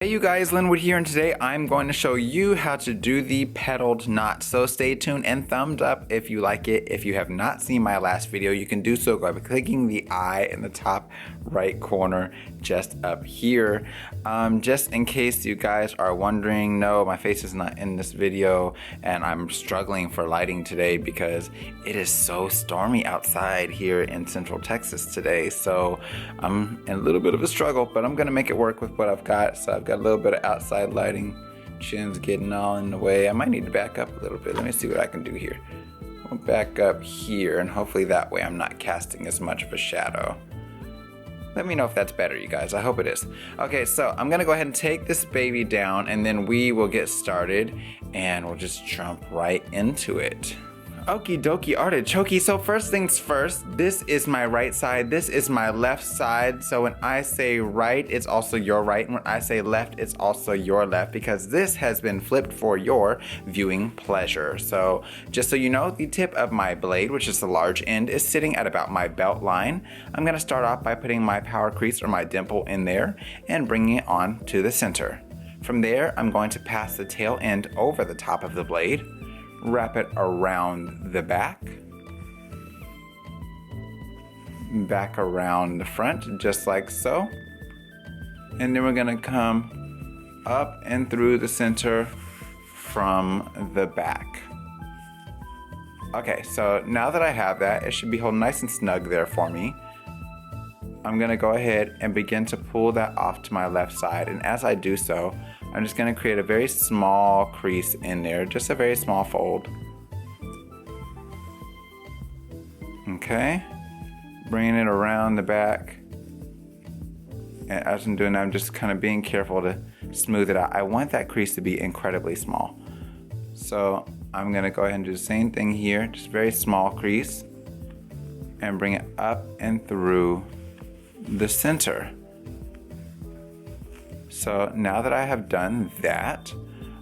Hey you guys, Linwood here, and today I'm going to show you how to do the petaled knot. So stay tuned and thumbs up if you like it. If you have not seen my last video, you can do so by clicking the eye in the top right corner just up here. Just in case you guys are wondering, no, my face is not in this video and I'm struggling for lighting today because it is so stormy outside here in Central Texas today. So I'm in a little bit of a struggle, but I'm gonna make it work with what I've got. So I've got a little bit of outside lighting. Chin's getting all in the way. I might need to back up a little bit. Let me see what I can do here. I'll back up here and hopefully that way I'm not casting as much of a shadow. Let me know if that's better, you guys. I hope it is. Okay, so I'm gonna go ahead and take this baby down and then we will get started and we'll just jump right into it. Okie dokie artichoke. So first things first, this is my right side, this is my left side. So when I say right, it's also your right. And when I say left, it's also your left because this has been flipped for your viewing pleasure. So just so you know, the tip of my blade, which is the large end, is sitting at about my belt line. I'm gonna start off by putting my power crease or my dimple in there and bringing it on to the center. From there, I'm going to pass the tail end over the top of the blade, wrap it around the back around the front, just like so. And then we're gonna come up and through the center from the back. Okay, so now that I have that, it should be holding nice and snug there for me. I'm gonna go ahead and begin to pull that off to my left side. And as I do so, I'm just gonna create a very small crease in there, just a very small fold. Okay, bringing it around the back. And as I'm doing that, I'm just kind of being careful to smooth it out. I want that crease to be incredibly small. So I'm gonna go ahead and do the same thing here, just very small crease, and bring it up and through the center. So now that I have done that,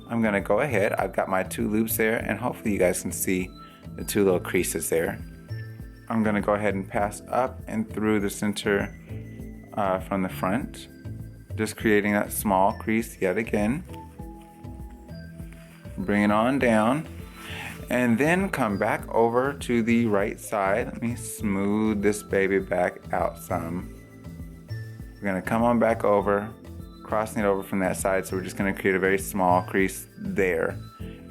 I'm gonna go ahead, I've got my two loops there and hopefully you guys can see the two little creases there. I'm gonna go ahead and pass up and through the center from the front, just creating that small crease yet again. Bring it on down and then come back over to the right side. Let me smooth this baby back out some. We're gonna come on back over, crossing it over from that side, so we're just going to create a very small crease there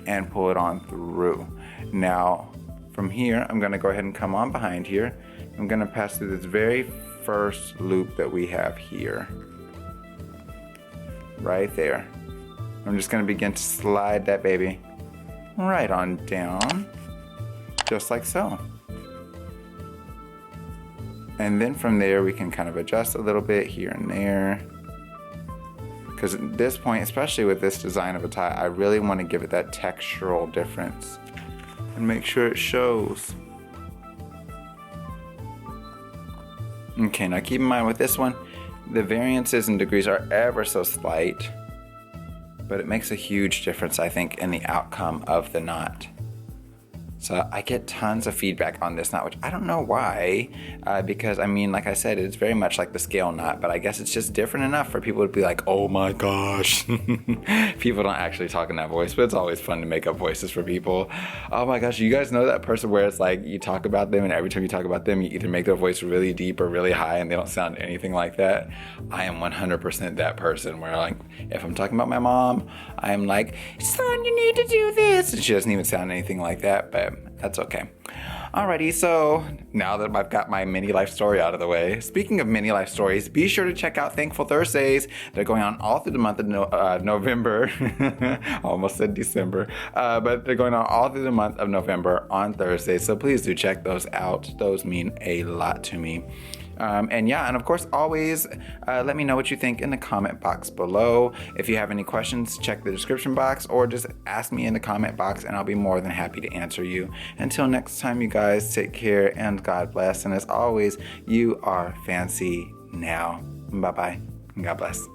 and pull it on through. Now from here I'm going to go ahead and come on behind here. I'm going to pass through this very first loop that we have here, right there. I'm just going to begin to slide that baby right on down, just like so. And then from there we can kind of adjust a little bit here and there. Because at this point, especially with this design of a tie, I really want to give it that textural difference and make sure it shows. Okay, now keep in mind with this one, the variances in degrees are ever so slight, but it makes a huge difference, I think, in the outcome of the knot. So I get tons of feedback on this knot, which I don't know why, because I mean, like I said, it's very much like the scale knot, but I guess it's just different enough for people to be like, oh my gosh. People don't actually talk in that voice, but it's always fun to make up voices for people. Oh my gosh, you guys know that person where it's like you talk about them and every time you talk about them, you either make their voice really deep or really high and they don't sound anything like that? I am 100% that person where like, if I'm talking about my mom, I'm like, son, you need to do this. And she doesn't even sound anything like that, but that's okay. Alrighty, so now that I've got my mini life story out of the way, speaking of mini life stories, be sure to check out Thankful Thursdays. They're going on all through the month of November. Almost said December, but they're going on all through the month of November on Thursdays. So please do check those out. Those mean a lot to me. And yeah, and of course, always let me know what you think in the comment box below. If you have any questions, check the description box or just ask me in the comment box and I'll be more than happy to answer you. Until next time, you guys, take care and God bless. And as always, you are fancy now. Bye-bye. God bless.